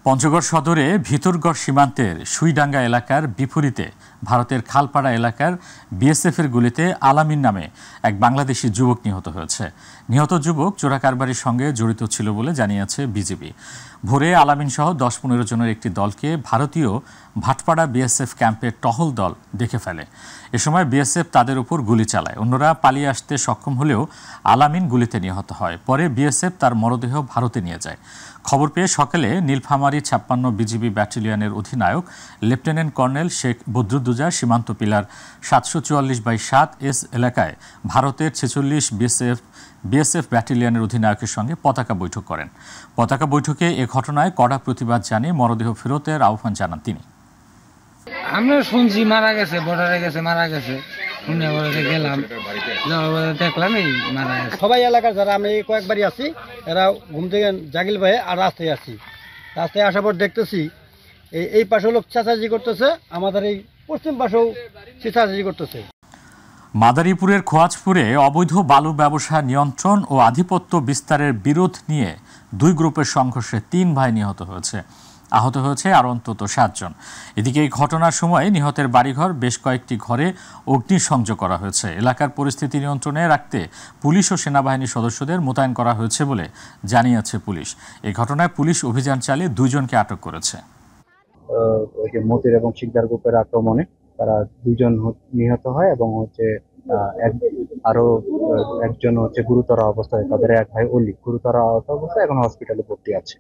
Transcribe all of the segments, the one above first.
পঞ্চগড় সদরে ভিতরগড় সীমান্তের সুইডাঙ্গা এলাকার বিপরীতে ভারতের খালপাড়া এলাকার বিএসএফের গুলিতে আলামিন নামে এক বাংলাদেশি যুবক নিহত হয়েছে। নিহত যুবক চোরাকারবারির সঙ্গে জড়িত ছিল বলে জানিয়েছে বিজিবি। ভোরে আলামিন সহ ১০-১৫ জনের একটি দলকে ভারতীয় ভাটপাড়া বিএসএফ ক্যাম্পের টহল দল দেখে ফেলে। এ সময় বিএসএফ তাদের উপর গুলি চালায়। অন্যরা পালিয়ে আসতে সক্ষম হলেও আলামিন গুলিতে নিহত হয়। পরে বিএসএফ তার মরদেহ ভারতে নিয়ে যায়। খবর পেয়ে সকালে নীলফামারী ৫৬ বিজিবি ব্যাটালিয়নের অধিনায়ক লেফটেন্যান্ট কর্নেল শেখ বদরুদ্দোজা সীমান্ত পিলার ৭৪৪/৭ এলাকায় ভারতের ৪৬ বিএসএফ ব্যাটালিয়নের অধিনায়কের সঙ্গে পতাকা বৈঠক করেন। পতাকা বৈঠকে এ ঘটনায় কড়া প্রতিবাদ জানিয়ে মরদেহ ফেরতের আহ্বান জানান তিনি। আমরা শুনছি মারা গেছে, বর্ডারে গেছে, মারা গেছে, গেলাম, দেখলাম এই মারা গেছে। সবাই এলাকার যারা আমি কয়েকবারই আছি, এরা ঘুম থেকে জাগিল ভাই আর রাস্তায় আসছি। রাস্তায় আসার পর দেখতেছি এই পাশেও লোক চেঁচাচি করতেছে, আমাদের এই পশ্চিম পাশেও চেঁচাচি করতেছে। মাদারীপুরের খোয়াজপুরে অবৈধ বালু ব্যবসা নিয়ন্ত্রণ ও আধিপত্য বিস্তারের বিরোধ নিয়ে দুই গ্রুপের সংঘর্ষে ৩ ভাই নিহত হয়েছে। আহত হয়েছে আরও অন্তত ৭ জন। এদিকে এই ঘটনার সময় নিহতের বাড়িঘর বেশ কয়েকটি ঘরে অগ্নিসংযোগ করা হয়েছে। এলাকার পরিস্থিতি নিয়ন্ত্রণে রাখতে পুলিশ ও সেনাবাহিনীর সদস্যদের মোতায়েন করা হয়েছে বলে জানিয়েছে পুলিশ। এই ঘটনায় পুলিশ অভিযান চালিয়ে ২ জনকে আটক করেছে। মতির এবং শিকদার গ্রুপের আক্রমণে তারা ২ জন নিহত হয় এবং আরো একজন গুরুতর অবস্থায়, তাদের এক ভাই অলি গুরুতর অবস্থায় এখন হসপিটালে ভর্তি আছে।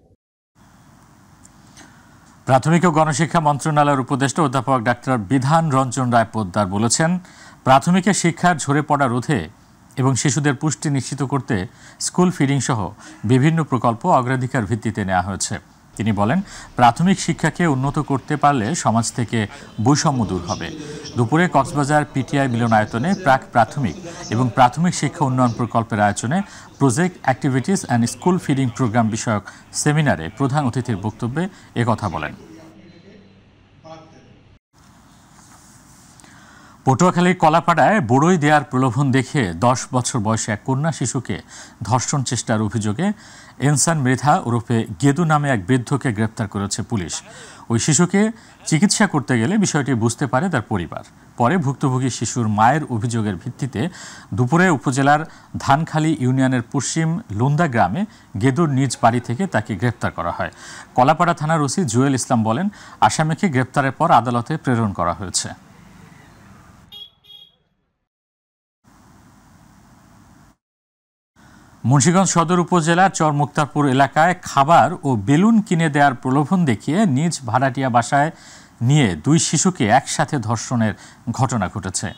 প্রাথমিক ও গণশিক্ষা মন্ত্রণালয়ের উপদেষ্টা অধ্যাপক ডাক্তার বিধান রঞ্জন রায় পোদ্দার বলেছেন, প্রাথমিকের শিক্ষার ঝরে পড়া রোধে এবং শিশুদের পুষ্টি নিশ্চিত করতে স্কুল ফিডিং সহ বিভিন্ন প্রকল্প অগ্রাধিকার ভিত্তিতে নেওয়া হয়েছে। তিনি বলেন, প্রাথমিক শিক্ষাকে উন্নত করতে পারলে সমাজ থেকে বৈষম্য দূর হবে। দুপুরে কক্সবাজার পিটিআই মিলনায়তনে প্রাক প্রাথমিক এবং প্রাথমিক শিক্ষা উন্নয়ন প্রকল্পের আয়োজনে project activities and school feeding programme বিষয়ক সেমিনারে প্রধান অতিথির বক্তব্যে একথা বলেন। পটুয়াখালীর কলাপাড়ায় বড়ই দেওয়ার প্রলোভন দেখে ১০ বছর বয়সী এক কন্যা শিশুকে ধর্ষণ চেষ্টার অভিযোগে এনসান মৃধা ওরফে গেদু নামে এক বৃদ্ধকে গ্রেপ্তার করেছে পুলিশ। ওই শিশুকে চিকিৎসা করতে গেলে বিষয়টি বুঝতে পারে তার পরিবার। পরে ভুক্তভোগী শিশুর মায়ের অভিযোগের ভিত্তিতে দুপুরে উপজেলার ধানখালী ইউনিয়নের পশ্চিম লুন্দা গ্রামে গেদুর নিজ বাড়ি থেকে তাকে গ্রেপ্তার করা হয়। কলাপাড়া থানার ওসি জুয়েল ইসলাম বলেন, আসামিকে গ্রেপ্তারের পর আদালতে প্রেরণ করা হয়েছে। মুন্সিগঞ্জ সদর উপজেলার চর মুক্তারপুর এলাকায় খাবার ও বেলুন কিনে দেওয়ার প্রলোভন দেখিয়ে নিজ ভাড়াটিয়া বাসায় নিয়ে ২ শিশুকে একসাথে ধর্ষণের ঘটনা ঘটেছে।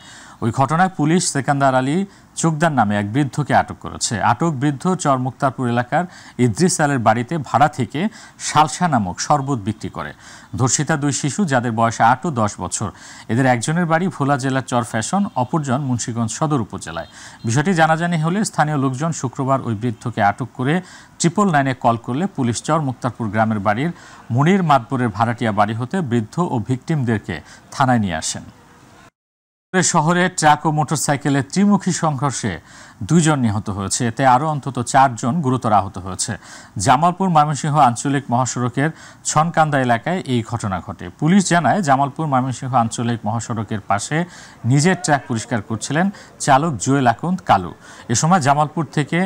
ওই ঘটনায় পুলিশ সেকান্দার আলী চোকদার নামে এক বৃদ্ধকে আটক করেছে। আটক বৃদ্ধ চর মুক্তারপুর এলাকার ইদ্রিস আলের বাড়িতে ভাড়া থেকে সালসা নামক শরবত বিক্রি করে। ধর্ষিতা ২ শিশু, যাদের বয়স ৮ ও ১০ বছর। এদের একজনের বাড়ি ভোলা জেলার চর ফ্যাশন, অপরজন মুন্সিগঞ্জ সদর উপজেলায়। বিষয়টি জানাজানি হলে স্থানীয় লোকজন শুক্রবার ওই বৃদ্ধকে আটক করে 999-এ কল করলে পুলিশ চর মুক্তারপুর গ্রামের বাড়ির মুনির মাতবরের ভাড়াটিয়া বাড়ি হতে বৃদ্ধ ও ভিকটিমদেরকে থানায় নিয়ে আসেন। শহরে ট্রাক ও মোটরসাইকেলের ত্রিমুখী সংঘর্ষে ২ জন নিহত হয়েছে। এতে আরও অন্তত ৪ জন গুরুতর আহত হয়েছে। জামালপুর ময়মনসিংহ আঞ্চলিক মহাসড়কের ছনকান্দা এলাকায় এই ঘটনা ঘটে। পুলিশ জানায়, জামালপুর ময়মনসিংহ আঞ্চলিক মহাসড়কের পাশে নিজের ট্রাক পরিষ্কার করছিলেন চালক জুয়েল আকন্দ কালু। এ সময় জামালপুর থেকে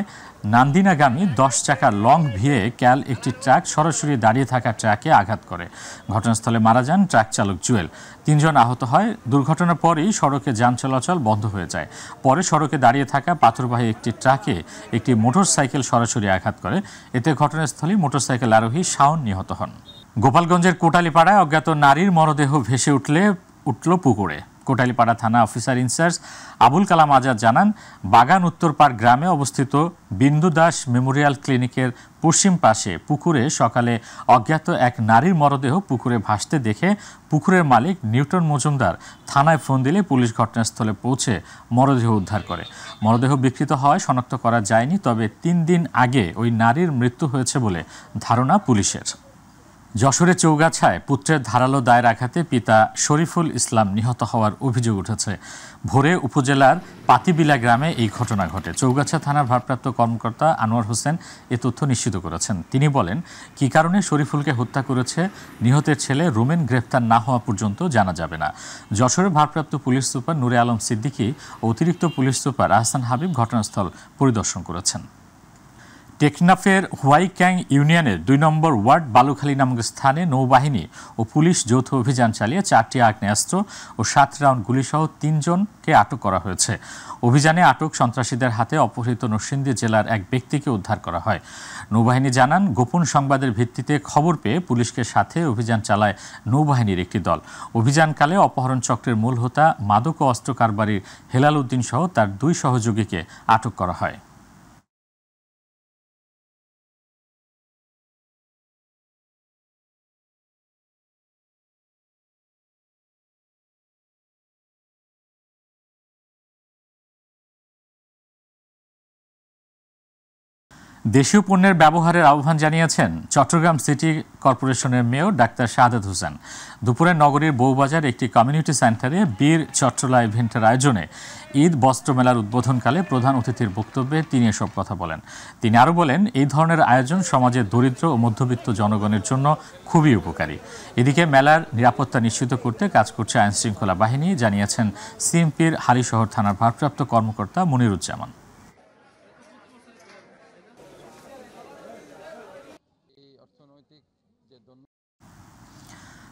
নান্দিনাগামী ১০ চাকার লং ভিয়ে ক্যাল একটি ট্রাক সরাসরি দাঁড়িয়ে থাকা ট্রাকে আঘাত করে। ঘটনাস্থলে মারা যান ট্রাক চালক জুয়েল। ৩ জন আহত হয়। দুর্ঘটনার পরেই সড়কে যান চলাচল বন্ধ হয়ে যায়। পরে সড়কে দাঁড়িয়ে থাকা পাথরবাহী একটি ট্রাকে একটি মোটরসাইকেল সরাসরি আঘাত করে। এতে ঘটনাস্থলেই মোটরসাইকেল আরোহী শাওন নিহত হন। গোপালগঞ্জের কোটালীপাড়ায় অজ্ঞাত নারীর মরদেহ ভেসে উঠল পুকুরে। কোটালীপাড়া থানা অফিসার ইনচার্জ আবুল কালাম আজাদ জানান, বাগান উত্তরপাড় গ্রামে অবস্থিত বিন্দু দাস মেমোরিয়াল ক্লিনিকের পশ্চিম পাশে পুকুরে সকালে অজ্ঞাত এক নারীর মরদেহ পুকুরে ভাসতে দেখে পুকুরের মালিক নিউটন মজুমদার থানায় ফোন দিলে পুলিশ ঘটনাস্থলে পৌঁছে মরদেহ উদ্ধার করে। মরদেহ বিকৃত হওয়ায় শনাক্ত করা যায়নি, তবে ৩ দিন আগে ওই নারীর মৃত্যু হয়েছে বলে ধারণা পুলিশের। যশোরে চৌগাছায় পুত্রের ধারালো দায়ের আঘাতে পিতা শরীফুল ইসলাম নিহত হওয়ার অভিযোগ উঠেছে। ভোরে উপজেলার পাতিবিলা গ্রামে এই ঘটনা ঘটে। চৌগাছা থানার ভারপ্রাপ্ত কর্মকর্তা আনোয়ার হোসেন এ তথ্য নিশ্চিত করেছেন। তিনি বলেন, কী কারণে শরীফুলকে হত্যা করেছে নিহতের ছেলে রুমেন গ্রেফতার না হওয়া পর্যন্ত জানা যাবে না। যশোরের ভারপ্রাপ্ত পুলিশ সুপার নূরে আলম সিদ্দিকী ও অতিরিক্ত পুলিশ সুপার আহসান হাবিব ঘটনাস্থল পরিদর্শন করেছেন। টেকনাফের হোয়াইক্যাং ইউনিয়নের ২ নম্বর ওয়ার্ড বালুখালী নামক স্থানে নৌবাহিনী ও পুলিশ যৌথ অভিযান চালিয়ে ৪টি আগ্নেয়াস্ত্র ও ৭ রাউন্ড গুলিসহ ৩ জনকে আটক করা হয়েছে। অভিযানে আটক সন্ত্রাসীদের হাতে অপহৃত নরসিংদী জেলার এক ব্যক্তিকে উদ্ধার করা হয়। নৌবাহিনী জানান, গোপন সংবাদের ভিত্তিতে খবর পেয়ে পুলিশকে সাথে অভিযান চালায় নৌবাহিনীর একটি দল। অভিযানকালে অপহরণ চক্রের মূল হোতা মাদক ও অস্ত্র কারবারির হেলাল উদ্দিন সহ তার ২ সহযোগীকে আটক করা হয়। দেশীয় পণ্যের ব্যবহারের আহ্বান জানিয়েছেন চট্টগ্রাম সিটি কর্পোরেশনের মেয়র ডাক্তার শাহাদাত হোসেন। দুপুরে নগরীর বউবাজার একটি কমিউনিটি সেন্টারে বীর চট্টলা ইভেন্টের আয়োজনে ঈদ বস্ত্র মেলার উদ্বোধনকালে প্রধান অতিথির বক্তব্যে তিনি এসব কথা বলেন। তিনি আরও বলেন, এই ধরনের আয়োজন সমাজের দরিদ্র ও মধ্যবিত্ত জনগণের জন্য খুবই উপকারী। এদিকে মেলার নিরাপত্তা নিশ্চিত করতে কাজ করছে আইনশৃঙ্খলা বাহিনী, জানিয়েছেন সিএমপির হালিশহর থানার ভারপ্রাপ্ত কর্মকর্তা মনিরুজ্জামান।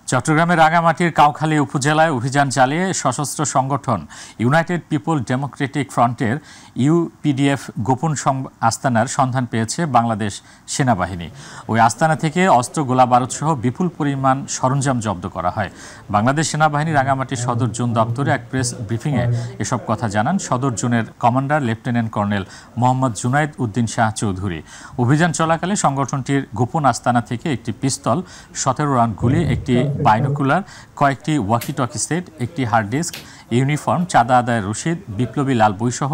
চট্টগ্রামের রাঙামাটির কাউখালী উপজেলায় অভিযান চালিয়ে সশস্ত্র সংগঠন ইউনাইটেড পিপল ডেমোক্রেটিক ফ্রন্টের ইউপিডিএফ গোপন আস্তানার সন্ধান পেয়েছে বাংলাদেশ সেনাবাহিনী। ওই আস্তানা থেকে অস্ত্র, গোলা বারুদ সহ বিপুল পরিমাণ সরঞ্জাম জব্দ করা হয়। বাংলাদেশ সেনাবাহিনী রাঙামাটি সদর জোন দপ্তরে এক প্রেস ব্রিফিংয়ে এসব কথা জানান সদর জোনের commander lieutenant colonel Mohammad Junaid Uddin Shah Chowdhury. অভিযান চলাকালে সংগঠনটির গোপন আস্তানা থেকে একটি পিস্তল, ১৭ রাউন্ড গুলি, একটি বাইনোকুলার, কয়েকটি ওয়াকি-টকি সেট, একটি হার্ড ডিস্ক, ইউনিফর্ম, চাঁদা আদায়ের রসিদ, বিপ্লবী লাল বইসহ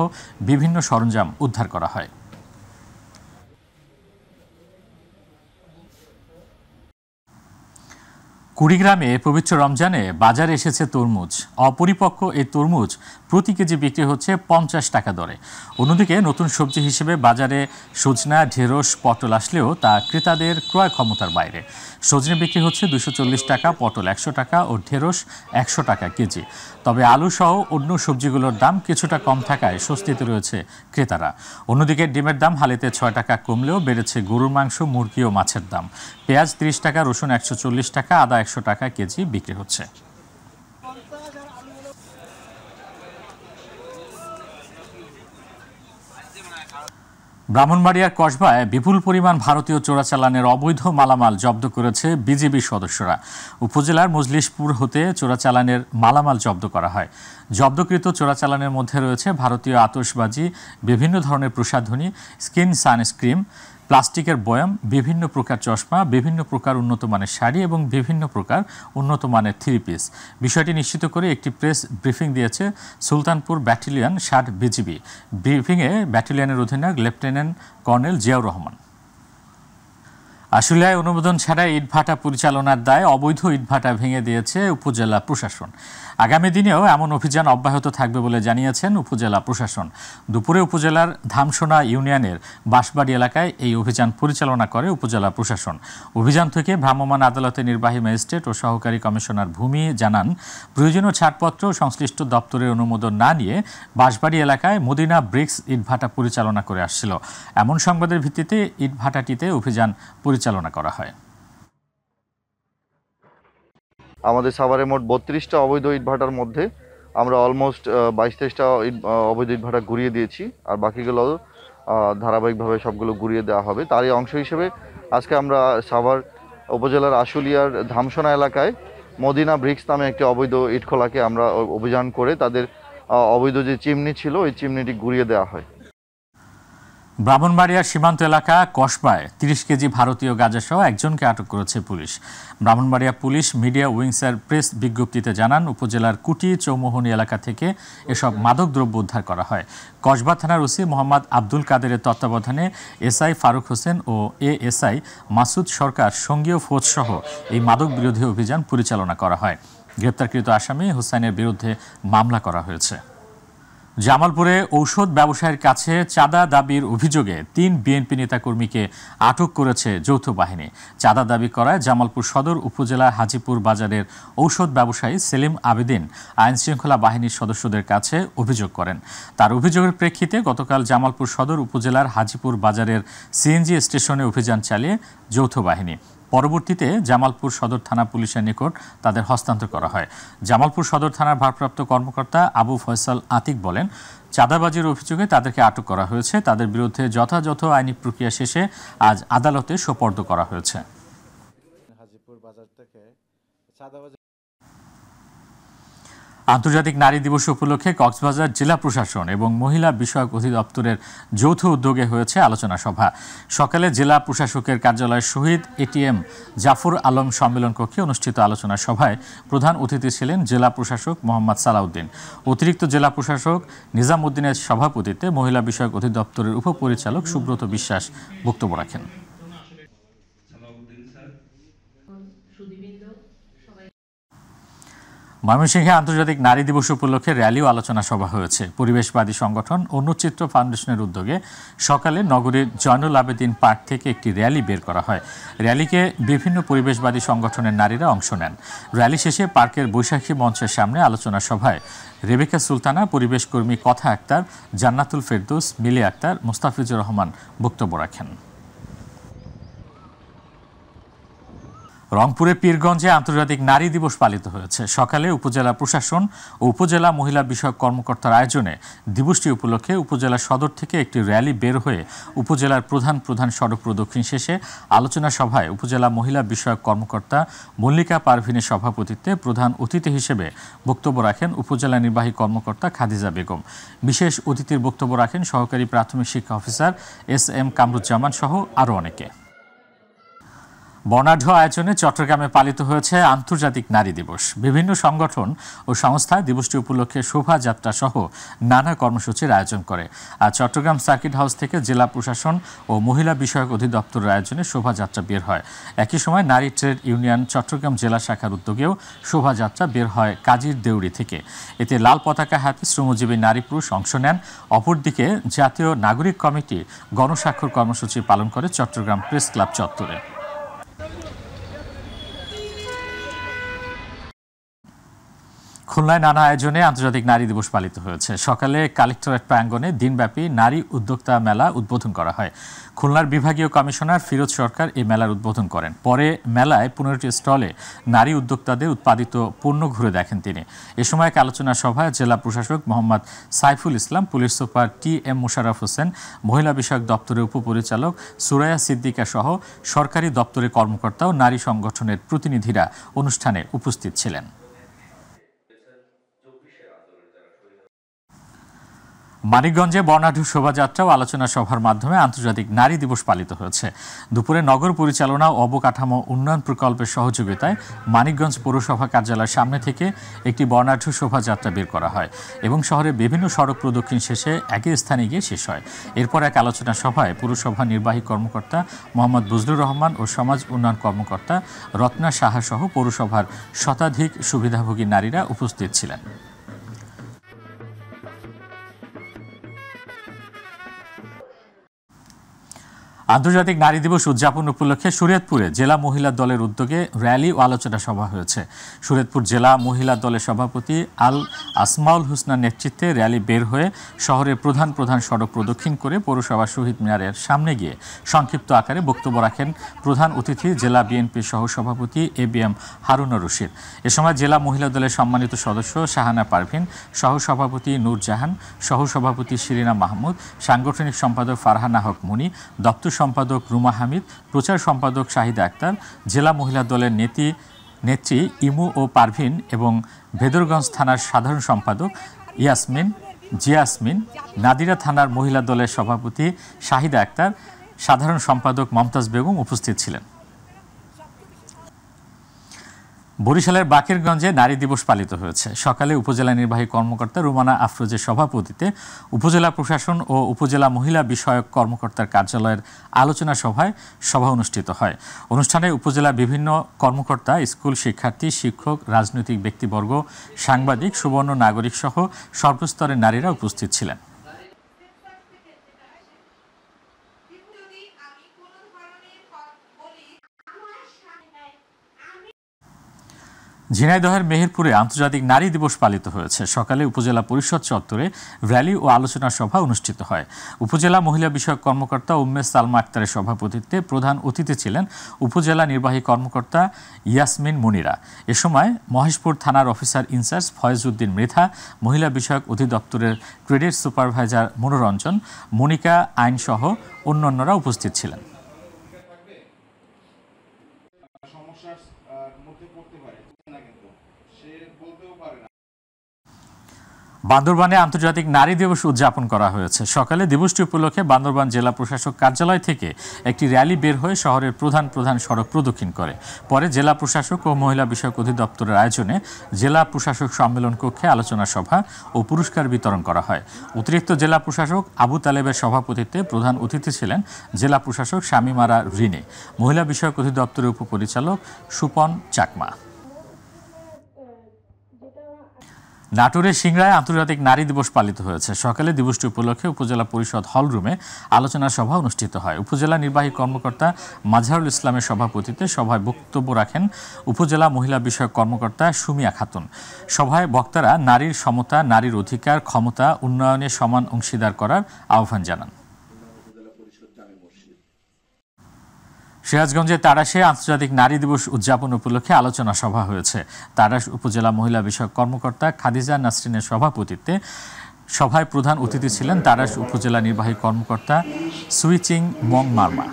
বিভিন্ন সরঞ্জাম উদ্ধার করা হয়। কুড়িগ্রামে পবিত্র রমজানে বাজারে এসেছে তরমুজ। অপরিপক্ক এই তরমুজ প্রতি কেজি বিক্রি হচ্ছে ৫০ টাকা দরে। অন্যদিকে নতুন সবজি হিসেবে বাজারে সজনা, ঢেঁড়স, পটল আসলেও তা ক্রেতাদের ক্রয় ক্ষমতার বাইরে। সজনে বিক্রি হচ্ছে ২৪০ টাকা, পটল ১০০ টাকা ও ঢেঁড়স ১০০ টাকা কেজি। তবে আলু সহ অন্য সবজিগুলোর দাম কিছুটা কম থাকায় স্বস্তিতে রয়েছে ক্রেতারা। অন্যদিকে ডিমের দাম হালিতে ৬ টাকা কমলেও বেড়েছে গরুর মাংস, মুরগি ও মাছের দাম। পেঁয়াজ ৩০ টাকা, রসুন ১৪০ টাকা, আদা ১০০ টাকা কেজি বিক্রি হচ্ছে। ব্রাহ্মণবাড়িয়ার কসবায় বিপুল পরিমাণ ভারতীয় চোরাচালানের অবৈধ মালামাল জব্দ করেছে বিজিবি সদস্যরা। উপজেলার মজলিশপুর হতে চোরাচালানের মালামাল জব্দ করা হয়। জব্দকৃত চোরাচালানের মধ্যে রয়েছে ভারতীয় আতশবাজি, বিভিন্ন ধরনের প্রসাধনী, স্কিন সানস্ক্রিন, প্লাস্টিকের বয়াম, বিভিন্ন প্রকার চশমা, বিভিন্ন প্রকার উন্নত মানের শাড়ি এবং বিভিন্ন প্রকার উন্নত মানের 3 পিস। বিষয়টি নিশ্চিত করে একটি প্রেস ব্রিফিং দিয়েছে সুলতানপুর ব্যাটালিয়ন ৬০ বিজিবি। ব্রিফিংয়ে ব্যাটালিয়নের অধিনায়ক লেফটেন্যান্ট কর্নেল জিয়াউর রহমান। আশুলিয়ায় অনুমোদন ছাড়া ইটভাটা পরিচালনার দায়ে অবৈধ ইটভাটা ভেঙে দিয়েছে উপজেলা প্রশাসন। আগামী দিনেও এমন অভিযান অব্যাহত থাকবে বলে জানিয়েছেন উপজেলা প্রশাসন। দুপুরে উপজেলার ধামসোনা ইউনিয়নের বাঁশবাড়ি এলাকায় এই অভিযান পরিচালনা করে উপজেলা প্রশাসন। অভিযান থেকে ভ্রাম্যমাণ আদালতের নির্বাহী ম্যাজিস্ট্রেট ও সহকারী কমিশনার ভূমি জানান, প্রয়োজনীয় ছাড়পত্র সংশ্লিষ্ট দপ্তরের অনুমোদন না নিয়ে বাঁশবাড়ি এলাকায় মদিনা ব্রিক্স ইটভাটা পরিচালনা করে আসছিল। এমন সংবাদের ভিত্তিতে ইটভাটাটিতে অভিযান পরিচালনা করা হয়। আমাদের সাভারে মোট ৩২টা অবৈধ ইটভাটার মধ্যে আমরা অলমোস্ট ২২-২৩টা অবৈধ ইটভাটা ঘুরিয়ে দিয়েছি, আর বাকিগুলো ধারাবাহিকভাবে সবগুলো ঘুরিয়ে দেওয়া হবে। তারই অংশ হিসেবে আজকে আমরা সাভার উপজেলার আশুলিয়ার ধামসোনা এলাকায় মদিনা ব্রিক্স নামে একটি অবৈধ ইটখোলাকে আমরা অভিযান করে তাদের অবৈধ যে চিমনি ছিল ওই চিমনিটি ঘুরিয়ে দেওয়া হয়। ব্রাহ্মণবাড়িয়ার সীমান্ত এলাকা কসবায় ৩০ কেজি ভারতীয় গাঁজাসহ একজনকে আটক করেছে পুলিশ। ব্রাহ্মণবাড়িয়া পুলিশ মিডিয়া উইংসের প্রেস বিজ্ঞপ্তিতে জানান, উপজেলার কুটি চৌমোহনী এলাকা থেকে এসব মাদকদ্রব্য উদ্ধার করা হয়। কসবা থানার ওসি মোহাম্মদ আব্দুল কাদেরের তত্ত্বাবধানে এসআই ফারুক হোসেন ও এএসআই মাসুদ সরকার সঙ্গীয় ফৌজসহ এই মাদক বিরোধী অভিযান পরিচালনা করা হয়। গ্রেপ্তারকৃত আসামি হুসাইনের বিরুদ্ধে মামলা করা হয়েছে। জামালপুরে ঔষধ ব্যবসায়ীর কাছে চাঁদা দাবির অভিযোগে ৩ বিএনপি নেতাকর্মীকে আটক করেছে যৌথ বাহিনী। চাঁদা দাবি করায় জামালপুর সদর উপজেলা হাজিপুর বাজারের ঔষধ ব্যবসায়ী সেলিম আবেদিন আইনশৃঙ্খলা বাহিনীর সদস্যদের কাছে অভিযোগ করেন। তার অভিযোগের প্রেক্ষিতে গতকাল জামালপুর সদর উপজেলার হাজিপুর বাজারের সিএনজি স্টেশনে অভিযান চালিয়ে যৌথ বাহিনী। পরবর্তীতে জামালপুর সদর থানা পুলিশের নিকট তাদের হস্তান্তর করা হয়। জামালপুর সদর থানার ভারপ্রাপ্ত কর্মকর্তা আবু ফয়সাল আতিক বলেন, চাঁদাবাজির অভিযোগে তাদেরকে আটক করা হয়েছে। তাদের বিরুদ্ধে যথাযথ আইনি প্রক্রিয়া শেষে আজ আদালতে সোপর্দ করা হয়েছে। আন্তর্জাতিক নারী দিবস উপলক্ষে কক্সবাজার জেলা প্রশাসন এবং মহিলা বিষয়ক অধিদপ্তরের যৌথ উদ্যোগে হয়েছে আলোচনা সভা। সকালে জেলা প্রশাসকের কার্যালয় শহীদ এটিএম জাফর আলম সম্মেলন কক্ষে অনুষ্ঠিত আলোচনা সভায় প্রধান অতিথি ছিলেন জেলা প্রশাসক মোহাম্মদ সালাউদ্দিন। অতিরিক্ত জেলা প্রশাসক নিজাম উদ্দিনের সভাপতিত্বে মহিলা বিষয়ক অধিদপ্তরের উপপরিচালক সুব্রত বিশ্বাস বক্তব্য রাখেন। ময়মনসিংহে আন্তর্জাতিক নারী দিবস উপলক্ষে র্যালি ও আলোচনা সভা হয়েছে। পরিবেশবাদী সংগঠন অন্যচিত্র ফাউন্ডেশনের উদ্যোগে সকালে নগরীর জয়নুল আবেদিন পার্ক থেকে একটি র্যালি বের করা হয়। র্যালিকে বিভিন্ন পরিবেশবাদী সংগঠনের নারীরা অংশ নেন। র্যালি শেষে পার্কের বৈশাখী মঞ্চের সামনে আলোচনা সভায় রেবেকা সুলতানা, পরিবেশ কর্মী কথা আক্তার, জান্নাতুল ফেরদৌস, মিলি আক্তার, মোস্তাফিজুর রহমান বক্তব্য রাখেন। রংপুরের পীরগঞ্জে আন্তর্জাতিক নারী দিবস পালিত হয়েছে। সকালে উপজেলা প্রশাসন ও উপজেলা মহিলা বিষয়ক কর্মকর্তার আয়োজনে দিবসটি উপলক্ষে উপজেলা সদর থেকে একটি র্যালি বের হয়ে উপজেলার প্রধান সড়ক প্রদক্ষিণ শেষে আলোচনা সভায় উপজেলা মহিলা বিষয়ক কর্মকর্তা মল্লিকা পারভিনের সভাপতিত্বে প্রধান অতিথি হিসেবে বক্তব্য রাখেন উপজেলা নির্বাহী কর্মকর্তা খাদিজা বেগম। বিশেষ অতিথির বক্তব্য রাখেন সহকারী প্রাথমিক শিক্ষা অফিসার এস.এম. কামরুজ্জামান সহ আরও অনেকে। বর্ণাঢ্য আয়োজনে চট্টগ্রামে পালিত হয়েছে আন্তর্জাতিক নারী দিবস। বিভিন্ন সংগঠন ও সংস্থা দিবসটি উপলক্ষে শোভাযাত্রা সহ নানা কর্মসূচির আয়োজন করে। আর চট্টগ্রাম সার্কিট হাউস থেকে জেলা প্রশাসন ও মহিলা বিষয়ক অধিদপ্তরের আয়োজনে শোভাযাত্রা বের হয়। একই সময় নারী ট্রেড ইউনিয়ন চট্টগ্রাম জেলা শাখার উদ্যোগেও শোভাযাত্রা বের হয় কাজীর দেউড়ি থেকে। এতে লাল পতাকা হাতে শ্রমজীবী নারী পুরুষ অংশ নেন। অপরদিকে জাতীয় নাগরিক কমিটি গণস্বাক্ষর কর্মসূচি পালন করে চট্টগ্রাম প্রেস ক্লাব চত্বরে। খুলনায় নানা আয়োজনে আন্তর্জাতিক নারী দিবস পালিত হয়েছে। সকালে কালেক্টরেট প্রাঙ্গণে দিনব্যাপী নারী উদ্যোক্তা মেলা উদ্বোধন করা হয়। খুলনার বিভাগীয় কমিশনার ফিরোজ সরকার এই মেলার উদ্বোধন করেন। পরে মেলায় 15টি স্টলে নারী উদ্যোক্তাদের উৎপাদিত পণ্য ঘুরে দেখেন তিনি। এ সময় এক আলোচনা সভায় জেলা প্রশাসক Mohammad Saiful Islam, police super T M. Mosharraf Hossain, মহিলা বিষয়ক দপ্তরের উপপরিচালক সুরাইয়া সিদ্দিকা সহ সরকারি দপ্তরের কর্মকর্তা ও নারী সংগঠনের প্রতিনিধিরা অনুষ্ঠানে উপস্থিত ছিলেন। মানিকগঞ্জে বর্ণাঢ্য শোভাযাত্রা ও আলোচনা সভার মাধ্যমে আন্তর্জাতিক নারী দিবস পালিত হয়েছে। দুপুরে নগর পরিচালনা ও অবকাঠামো উন্নয়ন প্রকল্পের সহযোগিতায় মানিকগঞ্জ পৌরসভা কার্যালয়ের সামনে থেকে একটি বর্ণাঢ্য শোভাযাত্রা বের করা হয় এবং শহরের বিভিন্ন সড়ক প্রদক্ষিণ শেষে একই স্থানে গিয়ে শেষ হয়। এরপর এক আলোচনা সভায় পৌরসভা নির্বাহী কর্মকর্তা মোহাম্মদ বুজলুর রহমান ও সমাজ উন্নয়ন কর্মকর্তা রত্না সাহা সহ পৌরসভার শতাধিক সুবিধাভোগী নারীরা উপস্থিত ছিলেন। আন্তর্জাতিক নারী দিবস উদযাপন উপলক্ষে শরীয়তপুরে জেলা মহিলা দলের উদ্যোগে র্যালি ও আলোচনা সভা হয়েছে। শরীয়তপুর জেলা মহিলা দলের সভাপতি আল আসমাউল হুসনার নেতৃত্বে র্যালি বের হয়ে শহরের প্রধান সড়ক প্রদক্ষিণ করে পৌরসভা শহীদ মিনারের সামনে গিয়ে সংক্ষিপ্ত আকারে বক্তব্য রাখেন প্রধান অতিথি জেলা বিএনপির সহসভাপতি এ.বি.এম. হারুনুর রশিদ। এ সময় জেলা মহিলা দলের সম্মানিত সদস্য শাহানা পারভিন, সহসভাপতি নূর জাহান, সহসভাপতি শিরিনা মাহমুদ, সাংগঠনিক সম্পাদক ফারহানা হক মুনি, দপ্তর সম্পাদক রুমা হামিদ, প্রচার সম্পাদক শাহিদা আক্তার, জেলা মহিলা দলের নেত্রী ইমু ও পারভিন এবং ভেদরগঞ্জ থানার সাধারণ সম্পাদক ইয়াসমিন জিয়াসমিন, নাদিরা থানার মহিলা দলের সভাপতি শাহিদা আক্তার, সাধারণ সম্পাদক মমতাজ বেগম উপস্থিত ছিলেন। বরিশালের বাকেরগঞ্জে নারী দিবস পালিত হয়েছে। সকালে উপজেলা নির্বাহী কর্মকর্তা রুমানা আফরোজের সভাপতিত্বে উপজেলা প্রশাসন ও উপজেলা মহিলা বিষয়ক কর্মকর্তার কার্যালয়ের আলোচনা সভা অনুষ্ঠিত হয়। অনুষ্ঠানে উপজেলা বিভিন্ন কর্মকর্তা, স্কুল শিক্ষার্থী, শিক্ষক, রাজনৈতিক ব্যক্তিবর্গ, সাংবাদিক, সুবর্ণ নাগরিক সহ সর্বস্তরের নারীরা উপস্থিত ছিলেন। ঝিনাইদহের মেহেরপুরে আন্তর্জাতিক নারী দিবস পালিত হয়েছে। সকালে উপজেলা পরিষদ চত্বরে র্যালি ও আলোচনা সভা অনুষ্ঠিত হয়। উপজেলা মহিলা বিষয়ক কর্মকর্তা উম্মে সালমা আক্তারের সভাপতিত্বে প্রধান অতিথি ছিলেন উপজেলা নির্বাহী কর্মকর্তা ইয়াসমিন মুনিরা। এ সময় মহেশপুর থানার অফিসার ইনচার্জ ফয়েজ উদ্দিন মৃধা, মহিলা বিষয়ক অধিদপ্তরের ক্রেডিট সুপারভাইজার মনোরঞ্জন, মনিকা আইনসহ অন্যান্যরা উপস্থিত ছিলেন। বান্দরবানে আন্তর্জাতিক নারী দিবস উদযাপন করা হয়েছে। সকালে দিবসটি উপলক্ষে বান্দরবান জেলা প্রশাসক কার্যালয় থেকে একটি র্যালি বের হয়ে শহরের প্রধান সড়ক প্রদক্ষিণ করে। পরে জেলা প্রশাসক ও মহিলা বিষয়ক অধিদপ্তরের আয়োজনে জেলা প্রশাসক সম্মেলন কক্ষে আলোচনা সভা ও পুরস্কার বিতরণ করা হয়। অতিরিক্ত জেলা প্রশাসক আবু তালেবের সভাপতিত্বে প্রধান অতিথি ছিলেন জেলা প্রশাসক শামিমারা রিনে, মহিলা বিষয়ক অধিদপ্তরের উপপরিচালক সুপন চাকমা। নাটোরের সিংড়ায় আন্তর্জাতিক নারী দিবস পালিত হয়েছে। সকালে দিবসটি উপলক্ষে উপজেলা পরিষদ হল রুমে আলোচনা সভা অনুষ্ঠিত হয়। উপজেলা নির্বাহী কর্মকর্তা মাজহারুল ইসলামের সভাপতিত্বে সভায় বক্তব্য রাখেন উপজেলা মহিলা বিষয়ক কর্মকর্তা সুমিয়া খাতুন। সভায় বক্তারা নারীর সমতা, নারীর অধিকার, ক্ষমতা, উন্নয়নে সমান অংশীদার করার আহ্বান জানান। সিরাজগঞ্জে তাড়াশে আন্তর্জাতিক নারী দিবস উদযাপন উপলক্ষে আলোচনা সভা হয়েছে। তাড়াশ উপজেলা মহিলা বিষয়ক কর্মকর্তা খাদিজা নাসরিনের সভাপতিত্বে সভায় প্রধান অতিথি ছিলেন তাড়াশ উপজেলা নির্বাহী কর্মকর্তা সুইচিং মং মার্মা।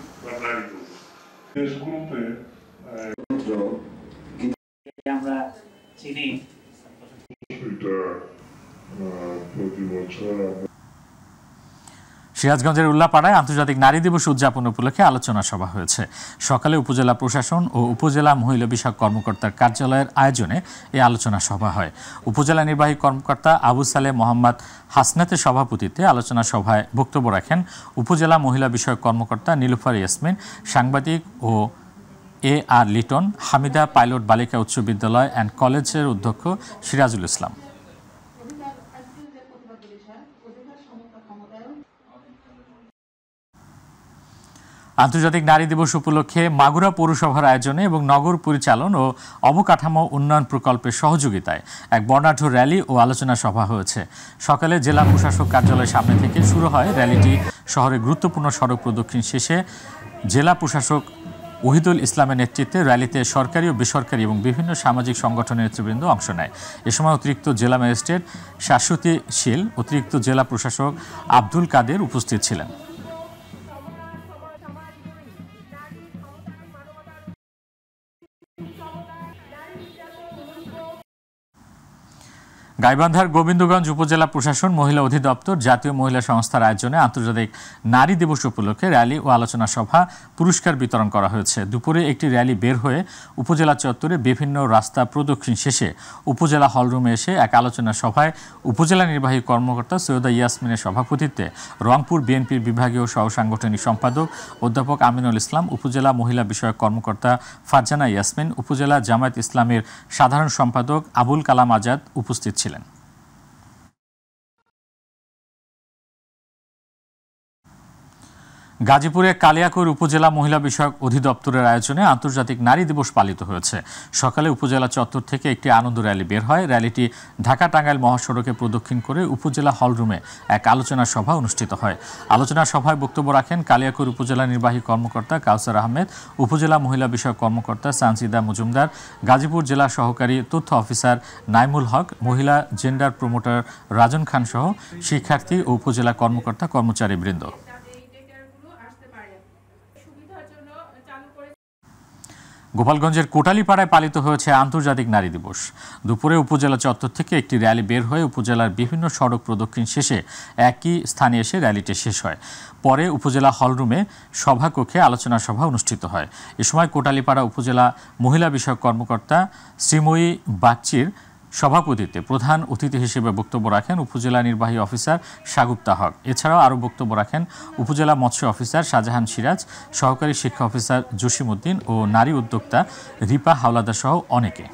সিরাজগঞ্জের উল্লাপাড়ায় আন্তর্জাতিক নারী দিবস উদযাপন উপলক্ষে আলোচনা সভা হয়েছে। সকালে উপজেলা প্রশাসন ও উপজেলা মহিলা বিষয়ক কর্মকর্তার কার্যালয়ের আয়োজনে এই আলোচনা সভা হয়। উপজেলা নির্বাহী কর্মকর্তা আবু সালে মোহাম্মদ হাসনাতের সভাপতিত্বে আলোচনা সভায় বক্তব্য রাখেন উপজেলা মহিলা বিষয়ক কর্মকর্তা নীলুফার ইয়াসমিন, সাংবাদিক ও AR লিটন, হামিদা পাইলট বালিকা উচ্চ বিদ্যালয় অ্যান্ড কলেজের অধ্যক্ষ সিরাজুল ইসলাম। আন্তর্জাতিক নারী দিবস উপলক্ষে মাগুরা পৌরসভার আয়োজনে এবং নগর পরিচালন ও অবকাঠামো উন্নয়ন প্রকল্পের সহযোগিতায় এক বর্ণাঢ্য র্যালি ও আলোচনা সভা হয়েছে। সকালে জেলা প্রশাসক কার্যালয়ের সামনে থেকে শুরু হয় র্যালিটি। শহরের গুরুত্বপূর্ণ সড়ক প্রদক্ষিণ শেষে জেলা প্রশাসক ওহিদুল ইসলামের নেতৃত্বে র্যালিতে সরকারি ও বেসরকারি এবং বিভিন্ন সামাজিক সংগঠনের নেতৃবৃন্দ অংশ নেয়। এ সময় অতিরিক্ত জেলা ম্যাজিস্ট্রেট শাশ্বতী শীল, অতিরিক্ত জেলা প্রশাসক আব্দুল কাদের উপস্থিত ছিলেন। গাইবান্ধার গোবিন্দগঞ্জ উপজেলা প্রশাসন, মহিলা অধিদপ্তর, জাতীয় মহিলা সংস্থার আয়োজনে আন্তর্জাতিক নারী দিবস উপলক্ষে র্যালি ও আলোচনা সভা, পুরস্কার বিতরণ করা হয়েছে। দুপুরে একটি র্যালি বের হয়ে উপজেলা চত্বরে বিভিন্ন রাস্তা প্রদক্ষিণ শেষে উপজেলা হলরুমে এসে এক আলোচনা সভায় উপজেলা নির্বাহী কর্মকর্তা সৈয়দা ইয়াসমিনের সভাপতিত্বে রংপুর বিএনপির বিভাগীয় সহসাংগঠনিক সম্পাদক অধ্যাপক আমিনুল ইসলাম, উপজেলা মহিলা বিষয়ক কর্মকর্তা ফারজানা ইয়াসমিন, উপজেলা জামায়াত ইসলামীর সাধারণ সম্পাদক আবুল কালাম আজাদ উপস্থিত ছিলেন। গাজীপুরে কালিয়াকৈর উপজেলা মহিলা বিষয়ক অধিদপ্তরের আয়োজনে আন্তর্জাতিক নারী দিবস পালিত হয়েছে। সকালে উপজেলা চত্বর থেকে একটি আনন্দ র্যালি বের হয়। র্যালিটি ঢাকা-টাঙ্গাইল মহাসড়কে প্রদক্ষিণ করে উপজেলা হলরুমে এক আলোচনা সভা অনুষ্ঠিত হয়। আলোচনা সভায় বক্তব্য রাখেন কালিয়াকৈর উপজেলা নির্বাহী কর্মকর্তা কাউসার আহমেদ, উপজেলা মহিলা বিষয়ক কর্মকর্তা সানজিদা মজুমদার, গাজীপুর জেলা সহকারী তথ্য অফিসার নাইমুল হক, মহিলা জেন্ডার প্রমোটার রাজন খান সহ শিক্ষার্থী ও উপজেলা কর্মকর্তা কর্মচারীবৃন্দ। গোপালগঞ্জের কোটালীপাড়ায় পালিত হয়েছে আন্তর্জাতিক নারী দিবস। দুপুরে উপজেলা চত্বর থেকে একটি র্যালি বের হয়ে উপজেলার বিভিন্ন সড়ক প্রদক্ষিণ শেষে একই স্থানে এসে র্যালিটি শেষ হয়। পরে উপজেলা হলরুমে সভাকক্ষে আলোচনা সভা অনুষ্ঠিত হয়। এ সময় কোটালীপাড়া উপজেলা মহিলা বিষয়ক কর্মকর্তা শ্রীময়ী বাগচির সভাপতিত্বে প্রধান অতিথি হিসেবে বক্তব্য রাখেন উপজেলা নির্বাহী অফিসার সাগুপ্তা হক। এছাড়াও আরও বক্তব্য রাখেন উপজেলা মৎস্য অফিসার শাহজাহান সিরাজ, সহকারী শিক্ষা অফিসার জসিম উদ্দিন ও নারী উদ্যোক্তা রিপা হাওলাদার সহ অনেকে।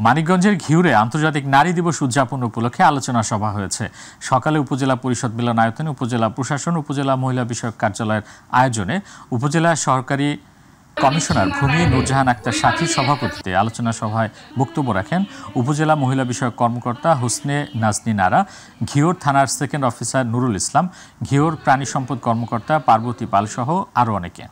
মানিকগঞ্জের ঘিউরে আন্তর্জাতিক নারী দিবস উদযাপন উপলক্ষে আলোচনা সভা হয়েছে। সকালে উপজেলা পরিষদ মিলনায়তনে উপজেলা প্রশাসন, উপজেলা মহিলা বিষয়ক কার্যালয়ের আয়োজনে উপজেলা সহকারী কমিশনার ভূমি নূরজাহান আক্তার সাথীর সভাপতিত্বে আলোচনা সভায় বক্তব্য রাখেন উপজেলা মহিলা বিষয়ক কর্মকর্তা হুসনে নাজনীন আরা, ঘিওর থানার সেকেন্ড অফিসার নুরুল ইসলাম, ঘিওর প্রাণী সম্পদ কর্মকর্তা পার্বতী পাল সহ আরও অনেকে।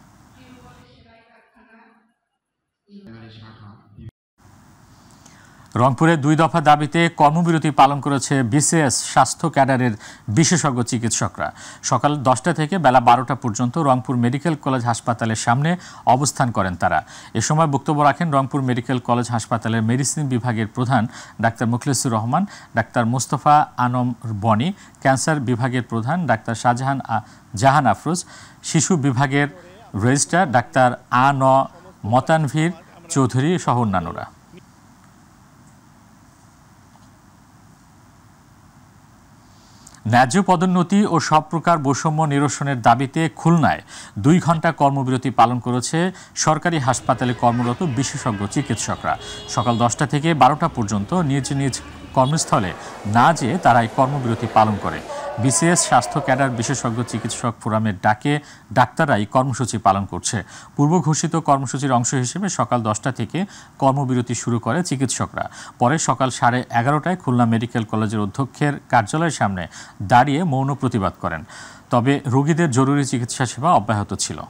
রংপুরে 2 দফা দাবিতে কর্মবিরতি পালন করেছে বিসিএস স্বাস্থ্য ক্যাডারের বিশেষজ্ঞ চিকিৎসকরা। সকাল 10টা থেকে বেলা 12টা পর্যন্ত রংপুর মেডিকেল কলেজ হাসপাতালের সামনে অবস্থান করেন তারা। এ সময় বক্তব্য রাখেন রংপুর মেডিকেল কলেজ হাসপাতালের মেডিসিন বিভাগের প্রধান ডাক্তার মুখলেসুর রহমান, ডাক্তার মোস্তফা আনম বনি, ক্যান্সার বিভাগের প্রধান ডাক্তার জাহান আফরোজ, শিশু বিভাগের রেজিস্ট্রার ডাক্তার মতানভীর চৌধুরী সহ অন্যান্যরা। ন্যায্য পদোন্নতি ও সব প্রকার বৈষম্য নিরসনের দাবিতে খুলনায় 2 ঘণ্টা কর্মবিরতি পালন করেছে সরকারি হাসপাতালে কর্মরত বিশেষজ্ঞ চিকিৎসকরা। সকাল 10টা থেকে 12টা পর্যন্ত নিজ নিজ কর্মস্থলে না যেয়ে তারা এই কর্মবিরতি পালন করে। বিসিএস স্বাস্থ্য ক্যাডার বিশেষজ্ঞ চিকিৎসক ফোরামের ডাকে ডাক্তাররাই কর্মসূচি পালন করছে। পূর্ব ঘোষিত কর্মসূচির অংশ হিসেবে সকাল 10টা থেকে কর্মবিরতি শুরু করে চিকিৎসকরা। পরে সকাল 11:30টায় খুলনা মেডিকেল কলেজের অধ্যক্ষের কার্যালয়ের সামনে দাঁড়িয়ে মৌন প্রতিবাদ করেন। তবে রোগীদের জরুরি চিকিৎসা সেবা অব্যাহত ছিল।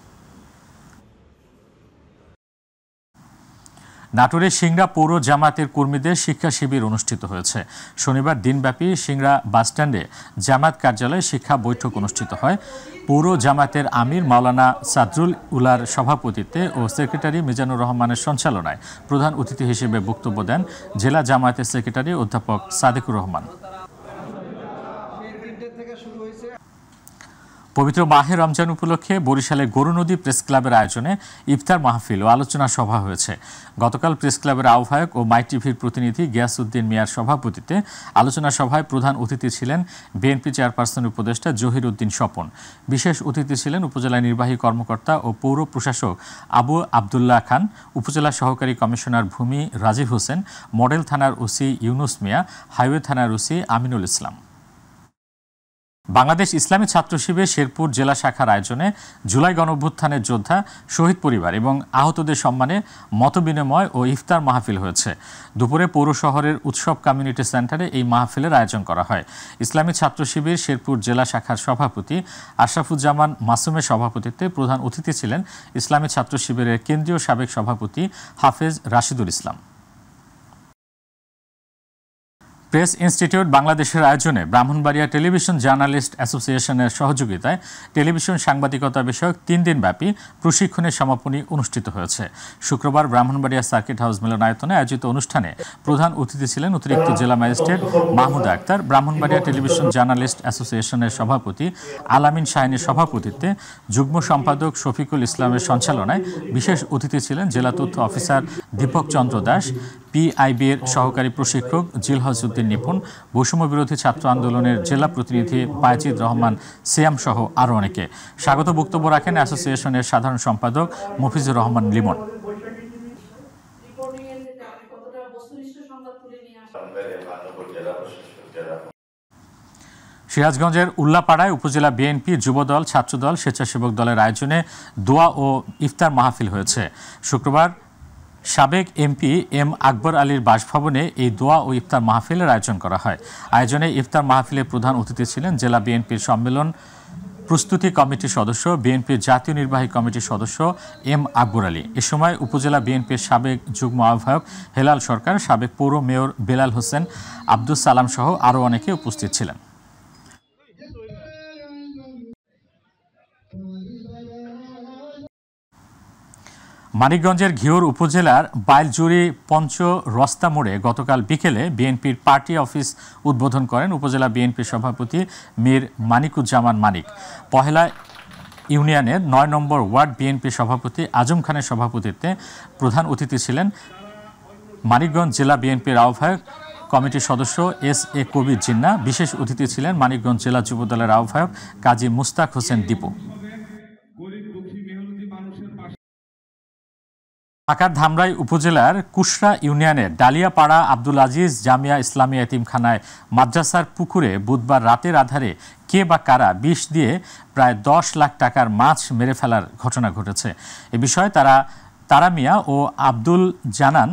নাটোরে সিংড়া পৌর জামায়াতের কর্মীদের শিক্ষা শিবির অনুষ্ঠিত হয়েছে। শনিবার দিনব্যাপী সিংড়া বাসস্ট্যান্ডে জামায়াত কার্যালয়ে শিক্ষা বৈঠক অনুষ্ঠিত হয়। পৌর জামায়াতের আমির মাওলানা সাদরুল উলার সভাপতিত্বে ও সেক্রেটারি মিজানুর রহমানের সঞ্চালনায় প্রধান অতিথি হিসেবে বক্তব্য দেন জেলা জামায়াতের সেক্রেটারি অধ্যাপক সাদেকুর রহমান। পবিত্র মাহে রমজান উপলক্ষে বরিশালে গরুনদী প্রেস ক্লাবের আয়োজনে ইফতার মাহফিল ও আলোচনা সভা হয়েছে। গতকাল প্রেস ক্লাবের আহ্বায়ক ও মাই টিভির প্রতিনিধি গিয়াসউদ্দিন মিয়ার সভাপতিত্বে আলোচনা সভায় প্রধান অতিথি ছিলেন বিএনপি চেয়ারপারসন উপদেষ্টা জহির উদ্দিন স্বপন। বিশেষ অতিথি ছিলেন উপজেলা নির্বাহী কর্মকর্তা ও পৌর প্রশাসক আবু আবদুল্লাহ খান, উপজেলা সহকারী কমিশনার ভূমি রাজীব হোসেন, মডেল থানার ওসি ইউনুস মিয়া, হাইওয়ে থানার ওসি আমিনুল ইসলাম। বাংলাদেশ ইসলামী ছাত্র শিবির শেরপুর জেলা শাখার আয়োজনে জুলাই গণঅভ্যুত্থানের যোদ্ধা, শহীদ পরিবার এবং আহতদের সম্মানে মতবিনিময় ও ইফতার মাহফিল হয়েছে। দুপুরে পৌর শহরের উৎসব কমিউনিটি সেন্টারে এই মাহফিলের আয়োজন করা হয়। ইসলামী ছাত্র শিবির শেরপুর জেলা শাখার সভাপতি আশরাফুজ্জামান মাসুমের সভাপতিত্বে প্রধান অতিথি ছিলেন ইসলামী ছাত্র শিবিরের কেন্দ্রীয় সাবেক সভাপতি হাফেজ রাশিদুল ইসলাম। প্রেস ইনস্টিটিউট বাংলাদেশের আয়োজনে ব্রাহ্মণবাড়িয়া টেলিভিশন জার্নালিস্ট অ্যাসোসিয়েশনের সহযোগিতায় টেলিভিশন সাংবাদিকতা বিষয়ক 3 দিনব্যাপী প্রশিক্ষণের সমাপনী অনুষ্ঠিত হয়েছে। শুক্রবার ব্রাহ্মণবাড়িয়া সার্কিট হাউস মিলনায়তনে আয়োজিত অনুষ্ঠানে প্রধান অতিথি ছিলেন অতিরিক্ত জেলা magistrate Mahmuda Akter. Brahmanbaria television journalist অ্যাসোসিয়েশনের সভাপতি আলামিন শাহিনের সভাপতিত্বে যুগ্ম সম্পাদক শফিকুল ইসলামের সঞ্চালনায় বিশেষ অতিথি ছিলেন জেলা তথ্য অফিসার দীপক চন্দ্র দাস, পিআইবির সহকারী প্রশিক্ষক জিলহজ উদ্দিন নিপুণ, বৈষম্য বিরোধী ছাত্র আন্দোলনের জেলা প্রতিনিধি বায়জিদ রহমান সিয়াম সহ আরও অনেকে। স্বাগত বক্তব্য রাখেন অ্যাসোসিয়েশনের সাধারণ সম্পাদক মফিজুর রহমান লিমন। সিরাজগঞ্জের উল্লাপাড়ায় উপজেলা বিএনপি, যুবদল, ছাত্রদল, স্বেচ্ছাসেবক দলের আয়োজনে দোয়া ও ইফতার মাহফিল হয়েছে। শুক্রবার সাবেক এমপি এম আকবর আলীর বাসভবনে এই দোয়া ও ইফতার মাহফিলের আয়োজন করা হয়। আয়োজনে ইফতার মাহফিলে প্রধান অতিথি ছিলেন জেলা বিএনপির সম্মেলন প্রস্তুতি কমিটির সদস্য, বিএনপির জাতীয় নির্বাহী কমিটির সদস্য এম আকবর আলী। এ সময় উপজেলা বিএনপির সাবেক যুগ্ম আহ্বায়ক হেলাল সরকার, সাবেক পৌর মেয়র বেলাল হোসেন, আব্দুল সালাম সহ আরও অনেকে উপস্থিত ছিলেন। মানিকগঞ্জের ঘিওর উপজেলার বাইলজুড়ি পঞ্চ রস্তা মোড়ে গতকাল বিকেলে বিএনপির পার্টি অফিস উদ্বোধন করেন উপজেলা বিএনপির সভাপতি মীর মানিকুজ্জামান মানিক। পহেলা ইউনিয়নের ৯ নম্বর ওয়ার্ড বিএনপি সভাপতি আজম খানের সভাপতিত্বে প্রধান অতিথি ছিলেন মানিকগঞ্জ জেলা বিএনপির আহ্বায়ক কমিটির সদস্য এস.এ. কবির জিন্না। বিশেষ অতিথি ছিলেন মানিকগঞ্জ জেলা যুবদলের আহ্বায়ক কাজী মুস্তাক হোসেন দীপু। ঢাকার ধামরাই উপজেলার কুশরা ইউনিয়নের ডালিয়াপাড়া আব্দুল আজিজ জামিয়া ইসলামিয়া এতিমখানায় মাদ্রাসার পুকুরে বুধবার রাতের আধারে কে বা কারা বিষ দিয়ে প্রায় ১০ লাখ টাকার মাছ মেরে ফেলার ঘটনা ঘটেছে। এ বিষয়ে তারা মিয়া ও আব্দুল জানান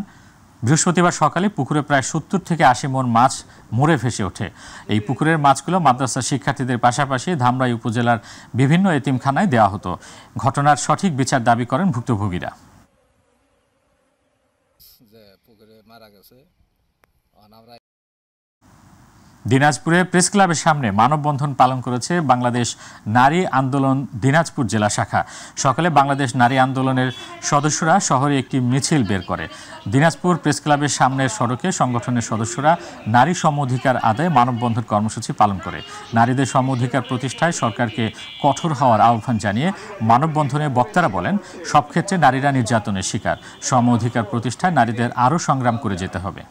বৃহস্পতিবার সকালে পুকুরে প্রায় ৭০ থেকে ৮০ মণ মাছ মরে ভেসে ওঠে। এই পুকুরের মাছগুলো মাদ্রাসার শিক্ষার্থীদের পাশাপাশি ধামরাই উপজেলার বিভিন্ন এতিমখানায় দেওয়া হতো। ঘটনার সঠিক বিচার দাবি করেন ভুক্তভোগীরা। দিনাজপুরে প্রেস ক্লাবের সামনে মানববন্ধন পালন করেছে বাংলাদেশ নারী আন্দোলন দিনাজপুর জেলা শাখা। সকালে বাংলাদেশ নারী আন্দোলনের সদস্যরা শহরে একটি মিছিল বের করে। দিনাজপুর প্রেস ক্লাবের সামনের সড়কে সংগঠনের সদস্যরা নারী সম অধিকার আদায়ে মানববন্ধন কর্মসূচি পালন করে। নারীদের সম অধিকার প্রতিষ্ঠায় সরকারকে কঠোর হওয়ার আহ্বান জানিয়ে মানববন্ধনে বক্তারা বলেন, সব ক্ষেত্রে নারীরা নির্যাতনের শিকার। সম অধিকার প্রতিষ্ঠায় নারীদের আরও সংগ্রাম করে যেতে হবে।